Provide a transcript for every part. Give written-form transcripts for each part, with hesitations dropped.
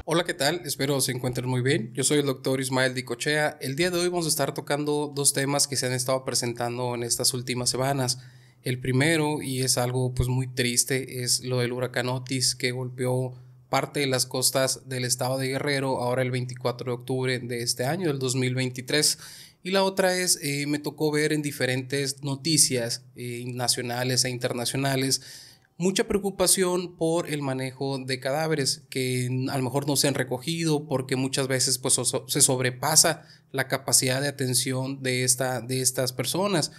Hola, ¿qué tal? Espero se encuentren muy bien. Yo soy el doctor Ismael Dicochea. El día de hoy vamos a estar tocando dos temas que se han estado presentando en estas últimas semanas. El primero, y es algo pues muy triste, es lo del huracán Otis que golpeó parte de las costas del estado de Guerrero ahora el 24 de octubre de este año, del 2023. Y la otra es, me tocó ver en diferentes noticias nacionales e internacionales mucha preocupación por el manejo de cadáveres que a lo mejor no se han recogido porque muchas veces pues se sobrepasa la capacidad de atención de estas personas.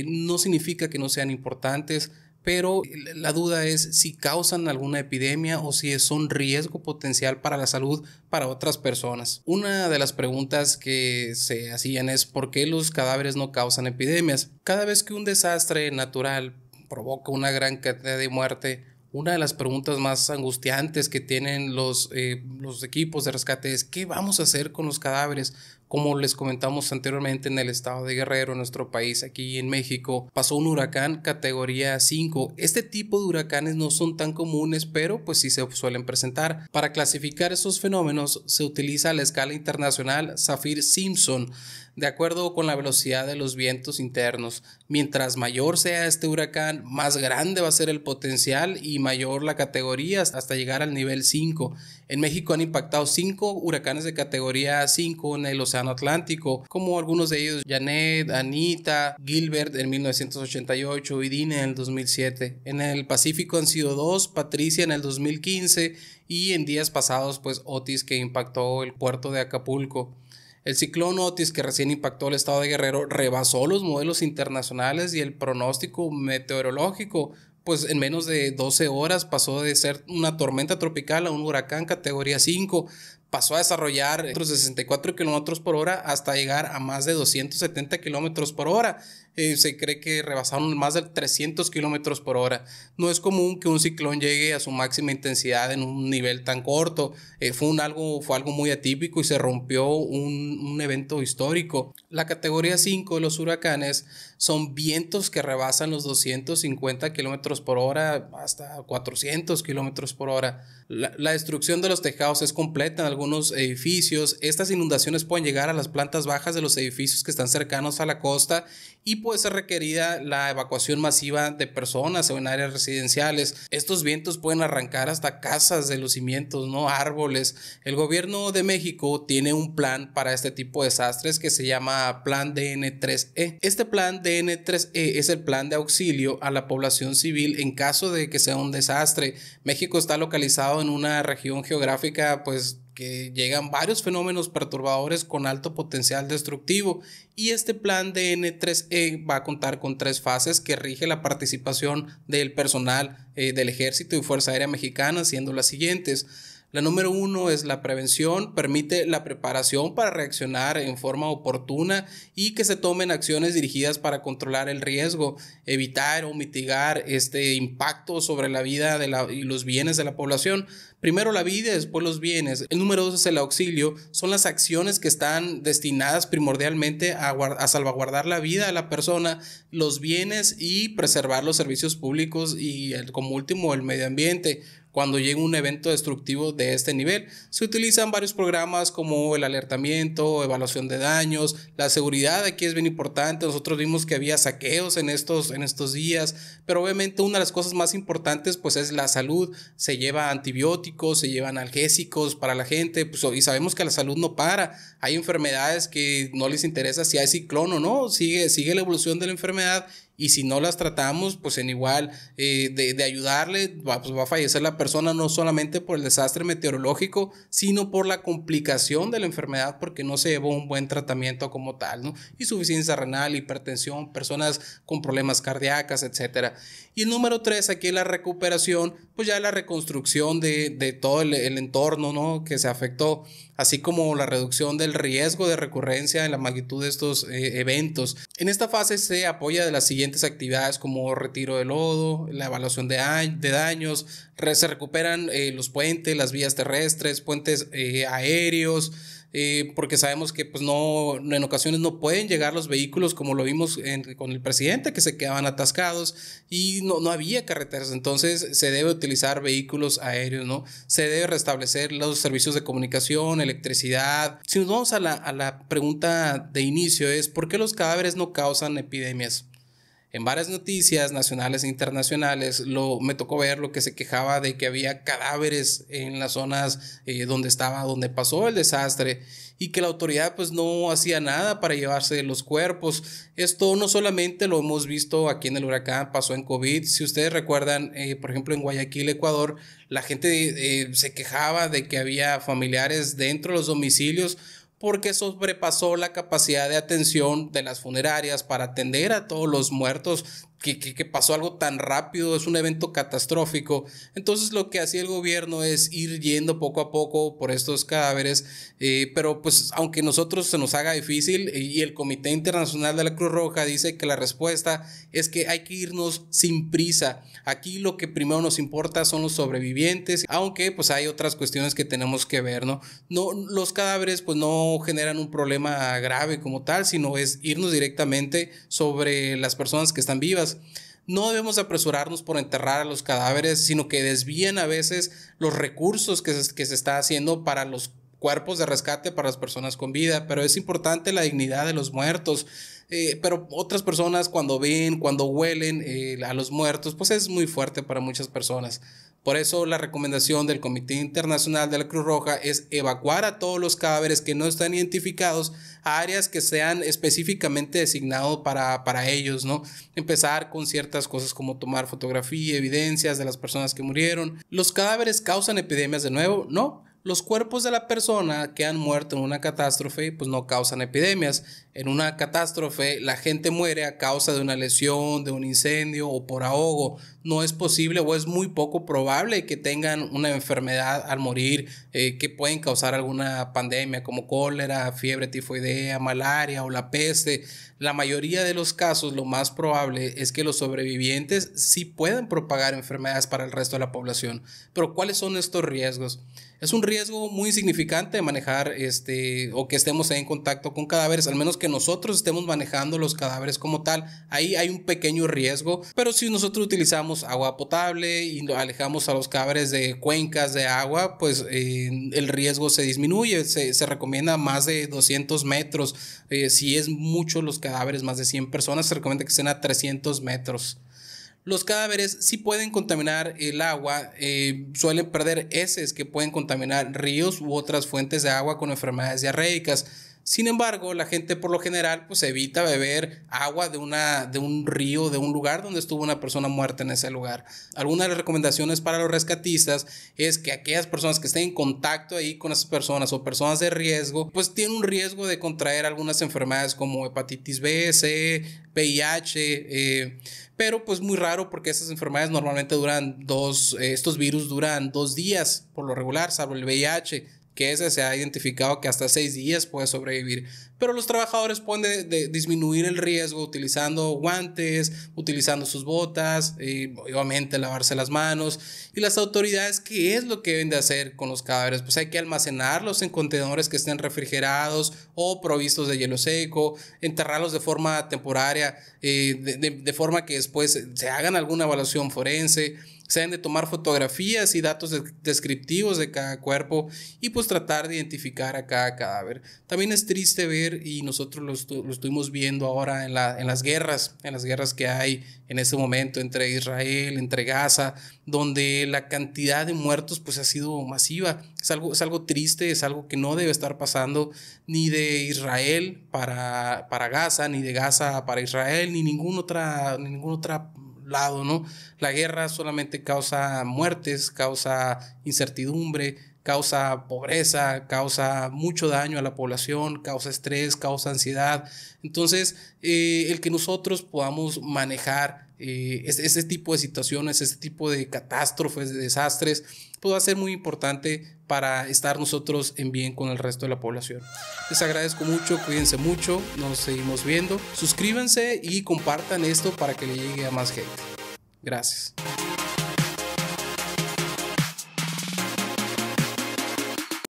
No significa que no sean importantes, pero la duda es si causan alguna epidemia o si son riesgo potencial para la salud para otras personas. Una de las preguntas que se hacían es ¿por qué los cadáveres no causan epidemias? Cada vez que un desastre natural provoca una gran cantidad de muerte, una de las preguntas más angustiantes que tienen los equipos de rescate es ¿qué vamos a hacer con los cadáveres? Como les comentamos anteriormente, en el estado de Guerrero, en nuestro país, aquí en México, pasó un huracán categoría 5. Este tipo de huracanes no son tan comunes, pero pues sí se suelen presentar. Para clasificar esos fenómenos se utiliza la escala internacional Saffir-Simpson, de acuerdo con la velocidad de los vientos internos. Mientras mayor sea este huracán, más grande va a ser el potencial y mayor la categoría hasta llegar al nivel 5. En México han impactado 5 huracanes de categoría 5 en el Océano Atlántico, como algunos de ellos Janet, Anita, Gilbert en 1988 y Dine en el 2007. En el Pacífico han sido 2, Patricia en el 2015 y en días pasados pues Otis, que impactó el puerto de Acapulco. El ciclón Otis, que recién impactó el estado de Guerrero, rebasó los modelos internacionales y el pronóstico meteorológico, pues en menos de 12 horas pasó de ser una tormenta tropical a un huracán categoría 5, pasó a desarrollar 64 kilómetros por hora hasta llegar a más de 270 kilómetros por hora. Se cree que rebasaron más de 300 kilómetros por hora. No es común que un ciclón llegue a su máxima intensidad en un nivel tan corto. Fue algo muy atípico y se rompió un evento histórico. La categoría 5 de los huracanes son vientos que rebasan los 250 kilómetros por hora hasta 400 kilómetros por hora. La destrucción de los tejados es completa en algunos edificios. Estas inundaciones pueden llegar a las plantas bajas de los edificios que están cercanos a la costa y puede ser requerida la evacuación masiva de personas o en áreas residenciales. Estos vientos pueden arrancar hasta casas de los cimientos, ¿no? Árboles. El gobierno de México tiene un plan para este tipo de desastres que se llama Plan DN3E. Este plan DN3E es el plan de auxilio a la población civil en caso de que sea un desastre. México está localizado en una región geográfica pues que llegan varios fenómenos perturbadores con alto potencial destructivo y este plan DN3E va a contar con 3 fases que rige la participación del personal del Ejército y Fuerza Aérea Mexicana, siendo las siguientes. La número 1 es la prevención, permite la preparación para reaccionar en forma oportuna y que se tomen acciones dirigidas para controlar el riesgo, evitar o mitigar este impacto sobre la vida y los bienes de la población. Primero la vida y después los bienes. El número 2 es el auxilio, son las acciones que están destinadas primordialmente a salvaguardar la vida de la persona, los bienes y preservar los servicios públicos y como último el medio ambiente. Cuando llega un evento destructivo de este nivel, se utilizan varios programas como el alertamiento, evaluación de daños, la seguridad aquí es bien importante. Nosotros vimos que había saqueos en estos días, pero obviamente una de las cosas más importantes pues es la salud. Se lleva antibióticos, se llevan analgésicos para la gente, pues, y sabemos que la salud no para. Hay enfermedades que no les interesa si hay ciclón o no, sigue la evolución de la enfermedad. Y si no las tratamos, pues en igual de ayudarle, pues va a fallecer la persona no solamente por el desastre meteorológico, sino por la complicación de la enfermedad porque no se llevó un buen tratamiento como tal, ¿no? Insuficiencia renal, hipertensión, personas con problemas cardíacas, etcétera. Y el número 3, aquí la recuperación, pues ya la reconstrucción de todo el entorno, ¿no? Que se afectó, así como la reducción del riesgo de recurrencia en la magnitud de estos eventos. En esta fase se apoya de las siguientes actividades como retiro de lodo, la evaluación de daños, se recuperan los puentes, las vías terrestres, puentes aéreos, porque sabemos que pues no, en ocasiones no pueden llegar los vehículos, como lo vimos con el presidente, que se quedaban atascados y no había carreteras. Entonces se debe utilizar vehículos aéreos, ¿no? Se debe restablecer los servicios de comunicación, electricidad. Si nos vamos a la pregunta de inicio, es ¿por qué los cadáveres no causan epidemias? En varias noticias nacionales e internacionales me tocó ver lo que se quejaba de que había cadáveres en las zonas donde pasó el desastre, y que la autoridad pues no hacía nada para llevarse los cuerpos. Esto no solamente lo hemos visto aquí en el huracán, pasó en COVID. Si ustedes recuerdan, por ejemplo en Guayaquil, Ecuador, la gente se quejaba de que había familiares dentro de los domicilios porque sobrepasó la capacidad de atención de las funerarias para atender a todos los muertos, que pasó algo tan rápido. Es un evento catastrófico. Entonces lo que hacía el gobierno es ir yendo poco a poco por estos cadáveres, pero pues aunque nosotros se nos haga difícil, y el Comité Internacional de la Cruz Roja dice que la respuesta es que hay que irnos sin prisa. Aquí lo que primero nos importa son los sobrevivientes, aunque pues hay otras cuestiones que tenemos que ver, ¿no? Los cadáveres pues no generan un problema grave como tal, sino es irnos directamente sobre las personas que están vivas. No debemos apresurarnos por enterrar a los cadáveres, sino que desvían a veces los recursos que se está haciendo para los cuerpos de rescate para las personas con vida. Pero es importante la dignidad de los muertos. Pero otras personas cuando huelen a los muertos, pues es muy fuerte para muchas personas. Por eso la recomendación del Comité Internacional de la Cruz Roja es evacuar a todos los cadáveres que no están identificados a áreas que sean específicamente designados para ellos, ¿no? Empezar con ciertas cosas como tomar fotografía, evidencias de las personas que murieron. ¿Los cadáveres causan epidemias de nuevo? No. Los cuerpos de la persona que han muerto en una catástrofe pues no causan epidemias. En una catástrofe la gente muere a causa de una lesión, de un incendio o por ahogo. No es posible o es muy poco probable que tengan una enfermedad al morir, que pueden causar alguna pandemia como cólera, fiebre tifoidea, malaria o la peste. La mayoría de los casos lo más probable es que los sobrevivientes sí puedan propagar enfermedades para el resto de la población. Pero ¿cuáles son estos riesgos? Es un riesgo muy significante manejar o que estemos en contacto con cadáveres, al menos que nosotros estemos manejando los cadáveres como tal. Ahí hay un pequeño riesgo, pero si nosotros utilizamos agua potable y alejamos a los cadáveres de cuencas de agua, pues el riesgo se disminuye. Se recomienda más de 200 metros. Si es mucho los cadáveres, más de 100 personas, se recomienda que estén a 300 metros. Los cadáveres sí pueden contaminar el agua, suelen perder heces que pueden contaminar ríos u otras fuentes de agua con enfermedades diarreicas. Sin embargo, la gente por lo general pues evita beber agua de un río, de un lugar donde estuvo una persona muerta en ese lugar. Algunas de las recomendaciones para los rescatistas es que aquellas personas que estén en contacto ahí con esas personas o personas de riesgo, pues tienen un riesgo de contraer algunas enfermedades como hepatitis B, C, VIH, pero pues muy raro, porque esas enfermedades normalmente estos virus duran 2 días por lo regular, salvo el VIH, que ese se ha identificado que hasta 6 días puede sobrevivir. Pero los trabajadores pueden disminuir el riesgo utilizando guantes, utilizando sus botas, obviamente lavarse las manos. Y las autoridades, ¿qué es lo que deben de hacer con los cadáveres? Pues hay que almacenarlos en contenedores que estén refrigerados o provistos de hielo seco, enterrarlos de forma temporaria, de forma que después se hagan alguna evaluación forense. Se deben de tomar fotografías y datos descriptivos de cada cuerpo y pues tratar de identificar a cada cadáver. También es triste ver, y nosotros lo estuvimos viendo ahora en las guerras que hay en este momento entre Israel, entre Gaza, donde la cantidad de muertos pues ha sido masiva. Es algo triste, es algo que no debe estar pasando ni de Israel para Gaza, ni de Gaza para Israel, ni ningún otro lado, ¿no? La guerra solamente causa muertes, causa incertidumbre, causa pobreza, causa mucho daño a la población, causa estrés, causa ansiedad. Entonces, el que nosotros podamos manejar ese tipo de situaciones, ese tipo de catástrofes, de desastres, pues va a ser muy importante para estar nosotros en bien con el resto de la población. Les agradezco mucho, cuídense mucho, nos seguimos viendo. Suscríbanse y compartan esto para que le llegue a más gente. Gracias.